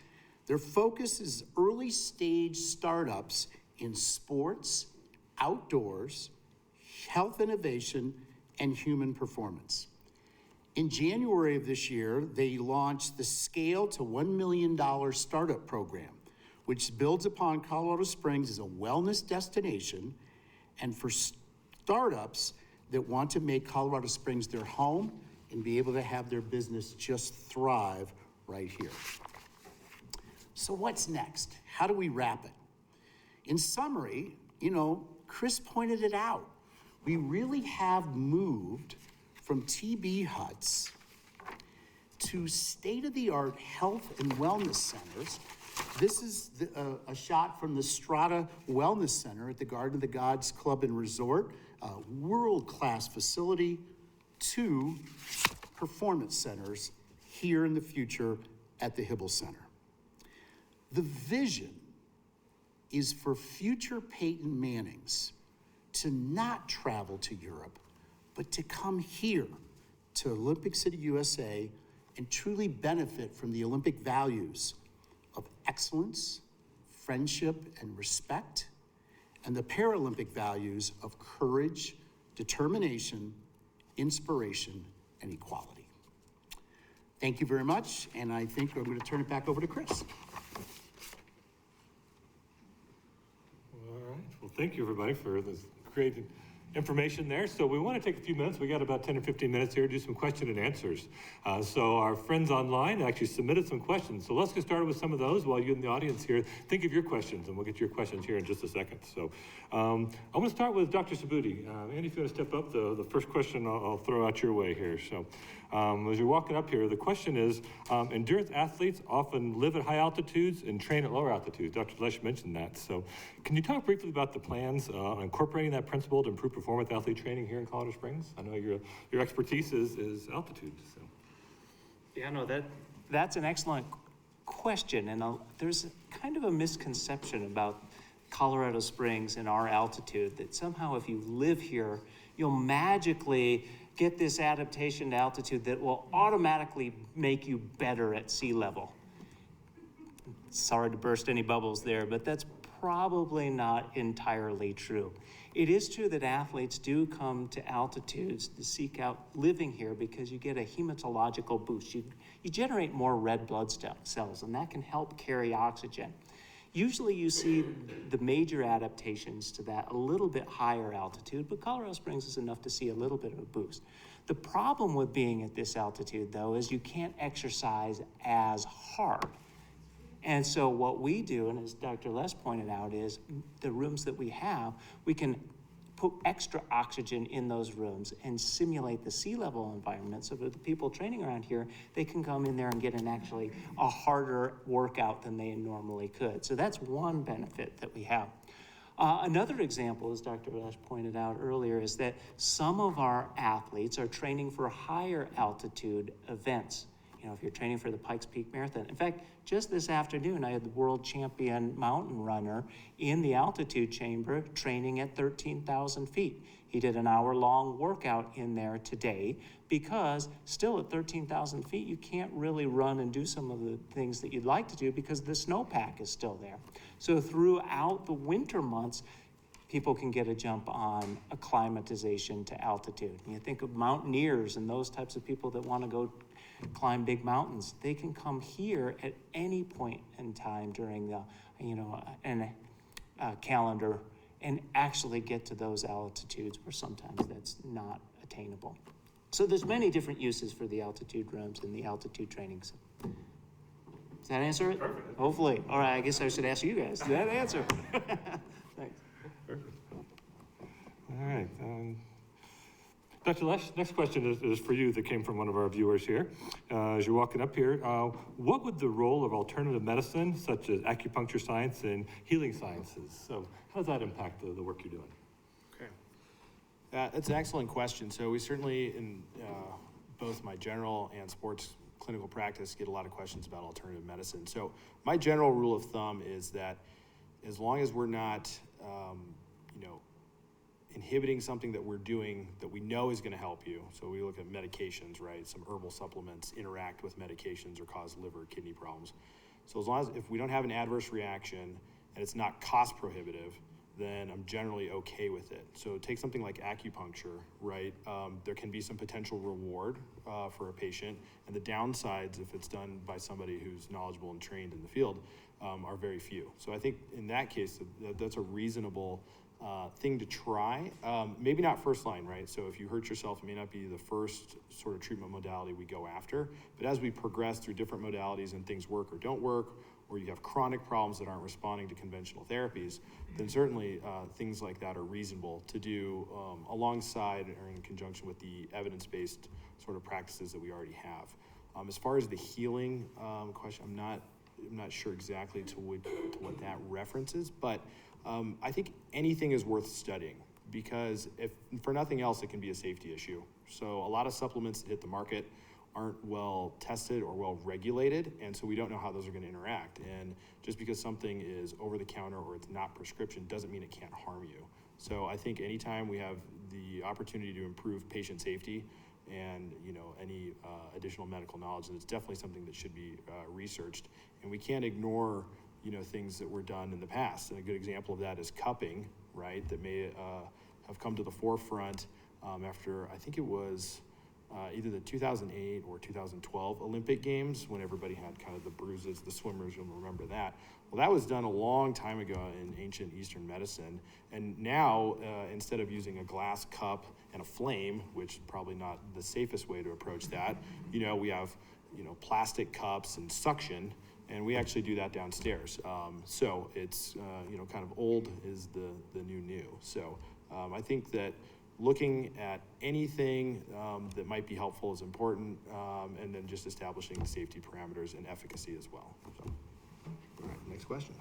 Their focus is early stage startups in sports, outdoors, health innovation, and human performance. In January of this year, they launched the Scale to $1 Million Startup Program, which builds upon Colorado Springs as a wellness destination and for startups that want to make Colorado Springs their home and be able to have their business just thrive right here. So what's next? How do we wrap it? In summary, Chris pointed it out. We really have moved from TB huts to state-of-the-art health and wellness centers. This is a shot from the Strata Wellness Center at the Garden of the Gods Club and Resort, a world-class facility, to performance centers here in the future at the Hibble Center. The vision is for future Peyton Mannings to not travel to Europe, but to come here to Olympic City, USA, and truly benefit from the Olympic values of excellence, friendship, and respect, and the Paralympic values of courage, determination, inspiration, and equality. Thank you very much, and I think I'm going to turn it back over to Chris. All right. Well, thank you, everybody, for this great information there. So we want to take a few minutes. We got about 10 or 15 minutes here to do some question and answers. So our friends online actually submitted some questions. So let's get started with some of those while you in the audience here think of your questions, and we'll get to your questions here in just a second. So I want to start with Dr. Sabuti. Andy, if you want to step up, the first question I'll throw out your way here. So as you're walking up here, the question is, endurance athletes often live at high altitudes and train at lower altitudes. Dr. Lesch mentioned that. So can you talk briefly about the plans on incorporating that principle to improve performance athlete training here in Colorado Springs? I know your expertise is altitude. So. Yeah, no, that's an excellent question. And there's kind of a misconception about Colorado Springs and our altitude that somehow if you live here, you'll magically get this adaptation to altitude that will automatically make you better at sea level. Sorry to burst any bubbles there, but that's probably not entirely true. It is true that athletes do come to altitudes to seek out living here because you get a hematological boost. You generate more red blood cells, and that can help carry oxygen. Usually you see the major adaptations to that a little bit higher altitude, but Colorado Springs is enough to see a little bit of a boost. The problem with being at this altitude, though, is you can't exercise as hard. And so what we do, and as Dr. Lesch pointed out, is the rooms that we have, we can put extra oxygen in those rooms and simulate the sea level environment so that the people training around here, they can come in there and get actually a harder workout than they normally could. So that's one benefit that we have. Another example, as Dr. Lesch pointed out earlier, is that some of our athletes are training for higher altitude events. If you're training for the Pikes Peak Marathon. In fact, just this afternoon, I had the world champion mountain runner in the altitude chamber training at 13,000 feet. He did an hour-long workout in there today because still at 13,000 feet, you can't really run and do some of the things that you'd like to do because the snowpack is still there. So throughout the winter months, people can get a jump on acclimatization to altitude. And you think of mountaineers and those types of people that want to go climb big mountains. They can come here at any point in time during the, calendar and actually get to those altitudes where sometimes that's not attainable. So there's many different uses for the altitude rooms and the altitude training. Does that answer it? Perfect. Hopefully. All right, I guess I should ask you guys. Does that answer? Thanks. Perfect. Dr. Lesch, next question is for you that came from one of our viewers here. As you're walking up here, what would the role of alternative medicine, such as acupuncture science and healing sciences, so how does that impact the work you're doing? Okay. That's an excellent question. So we certainly, in both my general and sports clinical practice, get a lot of questions about alternative medicine. So my general rule of thumb is that as long as we're not, inhibiting something that we're doing that we know is going to help you. So we look at medications, right? Some herbal supplements interact with medications or cause liver, kidney problems. So as long as if we don't have an adverse reaction and it's not cost prohibitive, then I'm generally okay with it. So take something like acupuncture, right? There can be some potential reward for a patient, and the downsides, if it's done by somebody who's knowledgeable and trained in the field, are very few. So I think in that case, that's a reasonable thing to try. Maybe not first line, right? So if you hurt yourself, it may not be the first sort of treatment modality we go after. But as we progress through different modalities and things work or don't work, or you have chronic problems that aren't responding to conventional therapies, then certainly things like that are reasonable to do alongside or in conjunction with the evidence-based sort of practices that we already have. As far as the healing question, I'm not sure exactly to what that references, but I think anything is worth studying, because if for nothing else, it can be a safety issue. So a lot of supplements that hit the market aren't well tested or well regulated, and so we don't know how those are going to interact. And just because something is over the counter or it's not prescription doesn't mean it can't harm you. So I think anytime we have the opportunity to improve patient safety and any additional medical knowledge, then it's definitely something that should be researched. And we can't ignore things that were done in the past. And a good example of that is cupping, right? That may have come to the forefront after, I think it was either the 2008 or 2012 Olympic Games, when everybody had kind of the bruises, the swimmers, you'll remember that. Well, that was done a long time ago in ancient Eastern medicine. And now, instead of using a glass cup and a flame, which is probably not the safest way to approach that, we have, plastic cups and suction, and we actually do that downstairs. So it's, kind of old is the new. So I think that looking at anything that might be helpful is important, and then just establishing the safety parameters and efficacy as well. So, all right, next question.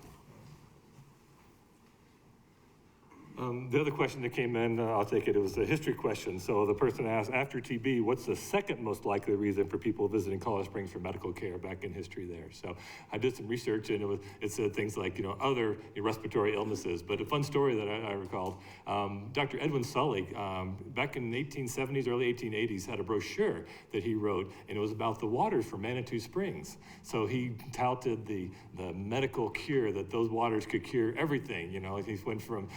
The other question that came in, I'll take it, it was a history question. So the person asked, after TB, what's the second most likely reason for people visiting Colorado Springs for medical care back in history there? So I did some research, and it said things like, other respiratory illnesses. But a fun story that I recalled, Dr. Edwin Sully, back in the 1870s, early 1880s, had a brochure that he wrote, and it was about the waters from Manitou Springs. So he touted the medical cure, that those waters could cure everything. He went from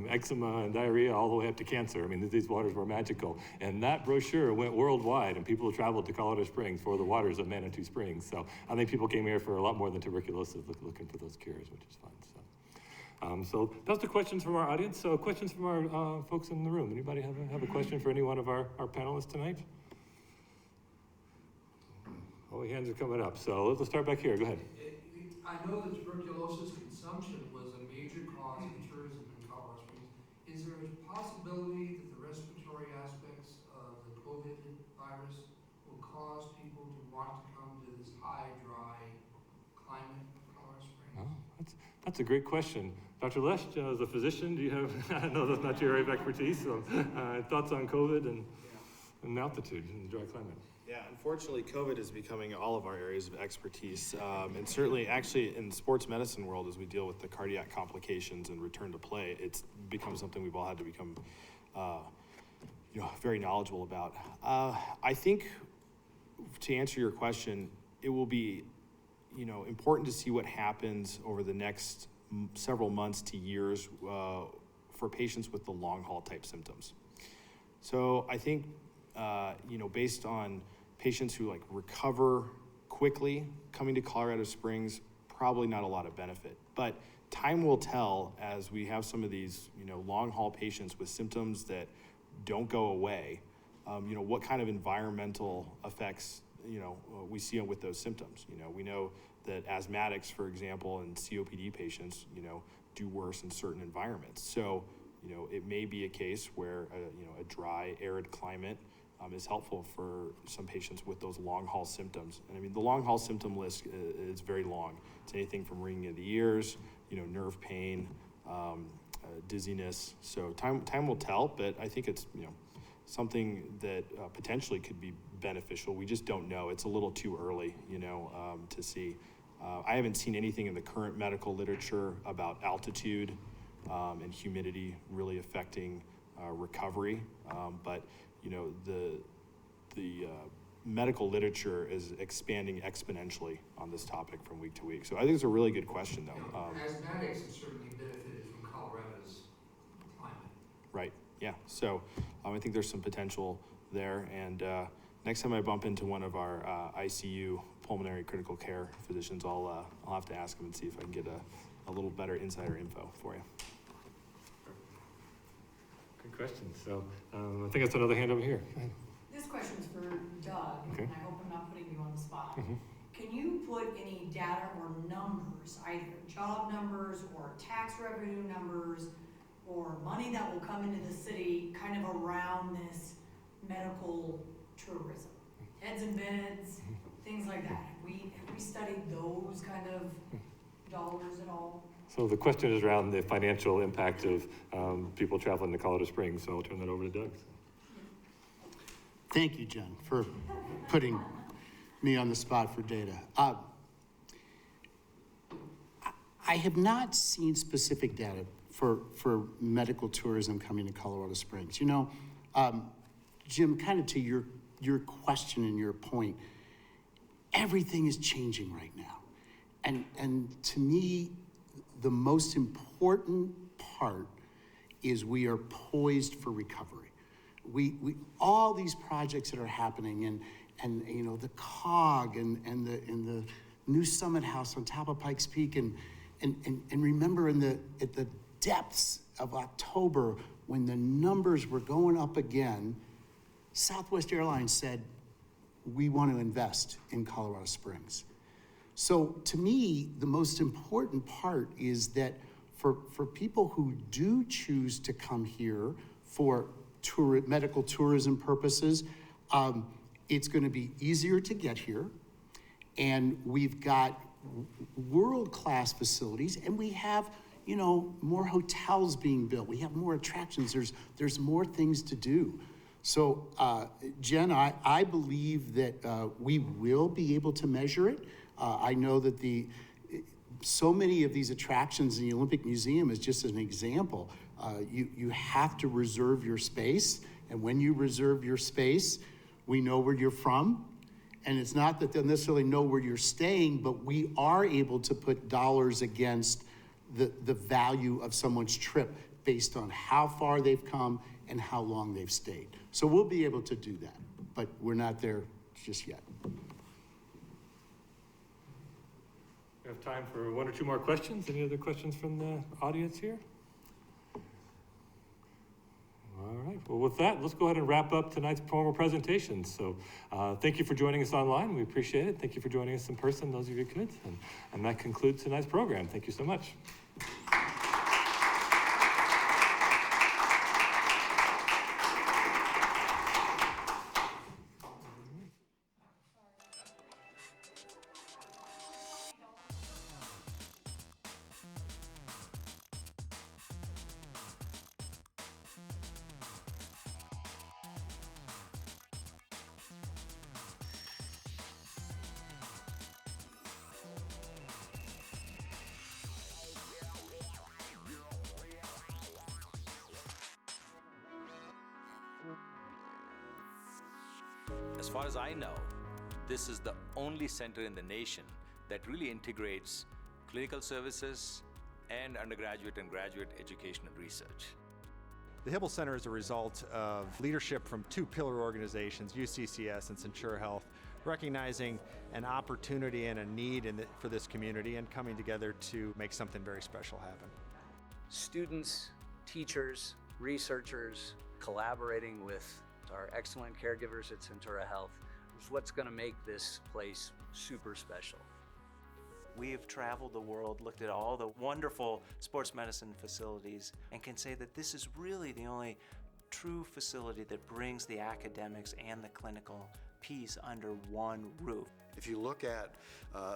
eczema and diarrhea all the way up to cancer. I mean, these waters were magical. And that brochure went worldwide, and people traveled to Colorado Springs for the waters of Manitou Springs. So I think people came here for a lot more than tuberculosis, looking for those cures, which is fun. So that's the questions from our audience. So questions from our folks in the room. Anybody have a question for any one of our panelists tonight? All the hands are coming up. So let's start back here. Go ahead. I know that tuberculosis consumption was a major cause of tourism in Colorado Springs. Is there a possibility that the respiratory aspects of the COVID virus will cause people to want to come to this high, dry climate of Colorado Springs? Oh, that's a great question. Dr. Lesch, as a physician, do you have, I know that's not your area of expertise, so thoughts on COVID and altitude in the dry climate? Yeah, unfortunately, COVID is becoming all of our areas of expertise. And certainly, actually, in the sports medicine world, as we deal with the cardiac complications and return to play, it's become something we've all had to become very knowledgeable about. I think, to answer your question, it will be important to see what happens over the next several months to years for patients with the long haul type symptoms. So I think, based on patients who recover quickly, coming to Colorado Springs, probably not a lot of benefit. But time will tell as we have some of these, long haul patients with symptoms that don't go away, what kind of environmental effects, we see with those symptoms. We know that asthmatics, for example, and COPD patients, do worse in certain environments. So, it may be a case where a dry, arid climate is helpful for some patients with those long haul symptoms. And I mean, the long haul symptom list is very long. It's anything from ringing of the ears, nerve pain, dizziness. So time will tell, but I think it's, something that potentially could be beneficial. We just don't know. It's a little too early, to see. I haven't seen anything in the current medical literature about altitude and humidity really affecting recovery. But the medical literature is expanding exponentially on this topic from week to week. So I think it's a really good question, though. Asthmatics have certainly benefited from Colorado's climate. Right. Yeah. So I think there's some potential there. And next time I bump into one of our ICU pulmonary critical care physicians, I'll have to ask him and see if I can get a little better insider info for you. Good question. So I think that's another hand over here. Go ahead. This question's for Doug, Okay. and I hope I'm not putting you on the spot. Mhm. Can you put any data or numbers, either job numbers or tax revenue numbers, or money that will come into the city kind of around this medical tourism? Heads and beds, things like that. Have we studied those kind of dollars at all? So the question is around the financial impact of people traveling to Colorado Springs. So I'll turn that over to Doug. Thank you, Jen, for putting me on the spot for data. I have not seen specific data for medical tourism coming to Colorado Springs. Jim, kind of to your question and your point, everything is changing right now. And to me, the most important part is we are poised for recovery. We all these projects that are happening and the COG and the new Summit House on top of Pikes Peak and remember at the depths of October when the numbers were going up again, Southwest Airlines said, we want to invest in Colorado Springs. So to me, the most important part is that for people who do choose to come here for medical tourism purposes, it's going to be easier to get here. And we've got world-class facilities, and we have, more hotels being built. We have more attractions. There's more things to do. So, Jen, I believe that we will be able to measure it. I know that so many of these attractions in the Olympic Museum is just an example. You have to reserve your space, and when you reserve your space, we know where you're from. And it's not that they'll necessarily know where you're staying, but we are able to put dollars against the value of someone's trip based on how far they've come and how long they've stayed. So we'll be able to do that, but we're not there just yet. We have time for one or two more questions. Any other questions from the audience here? All right. Well, with that, let's go ahead and wrap up tonight's formal presentation. So thank you for joining us online. We appreciate it. Thank you for joining us in person, those of you who could. And that concludes tonight's program. Thank you so much. As far as I know, this is the only center in the nation that really integrates clinical services and undergraduate and graduate education and research. The Hibble Center is a result of leadership from two pillar organizations, UCCS and Centura Health, recognizing an opportunity and a need for this community and coming together to make something very special happen. Students, teachers, researchers, collaborating with our excellent caregivers at Centura Health is what's going to make this place super special. We've traveled the world, looked at all the wonderful sports medicine facilities, and can say that this is really the only true facility that brings the academics and the clinical piece under one roof. If you look at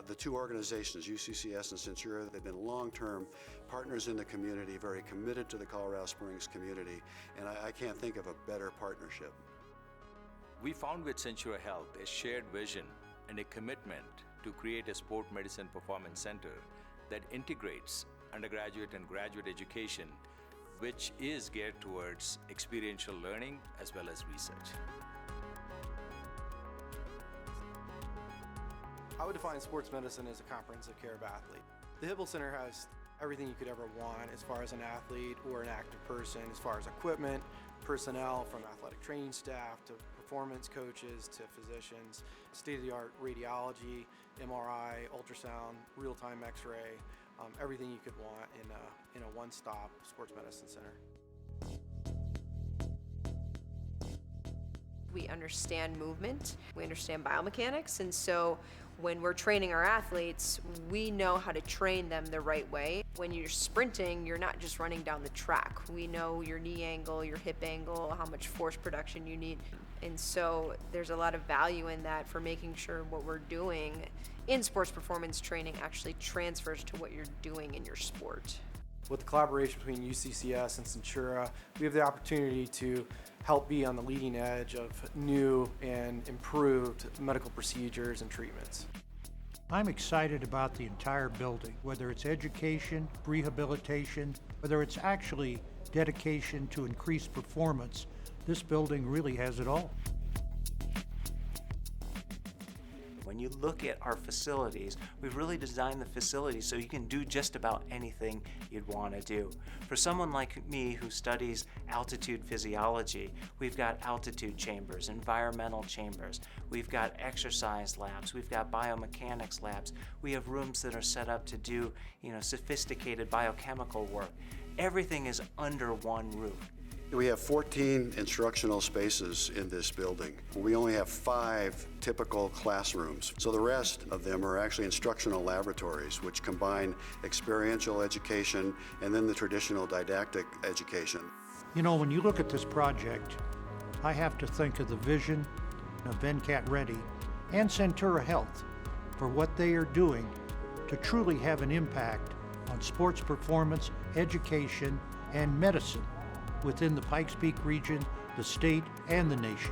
the two organizations, UCCS and Centura, they've been long-term partners in the community, very committed to the Colorado Springs community, and I can't think of a better partnership. We found with Centura Health a shared vision and a commitment to create a sport medicine performance center that integrates undergraduate and graduate education, which is geared towards experiential learning as well as research. I would define sports medicine as a comprehensive care of athlete. The Hibble Center has everything you could ever want as far as an athlete or an active person, as far as equipment, personnel from athletic training staff to performance coaches to physicians, state-of-the-art radiology, MRI, ultrasound, real-time x-ray, everything you could want in a one-stop sports medicine center. We understand movement, we understand biomechanics, and so when we're training our athletes, we know how to train them the right way. When you're sprinting, you're not just running down the track. We know your knee angle, your hip angle, how much force production you need. And so there's a lot of value in that for making sure what we're doing in sports performance training actually transfers to what you're doing in your sport. With the collaboration between UCCS and Centura, we have the opportunity to help be on the leading edge of new and improved medical procedures and treatments. I'm excited about the entire building, whether it's education, rehabilitation, whether it's actually dedication to increased performance. This building really has it all. When you look at our facilities, we've really designed the facilities so you can do just about anything you'd want to do. For someone like me who studies altitude physiology, we've got altitude chambers, environmental chambers, we've got exercise labs, we've got biomechanics labs, we have rooms that are set up to do, sophisticated biochemical work. Everything is under one roof. We have 14 instructional spaces in this building. We only have 5 typical classrooms, so the rest of them are actually instructional laboratories, which combine experiential education and then the traditional didactic education. When you look at this project, I have to think of the vision of Venkat Reddy and Centura Health for what they are doing to truly have an impact on sports performance, education, and medicine within the Pikes Peak region, the state, and the nation.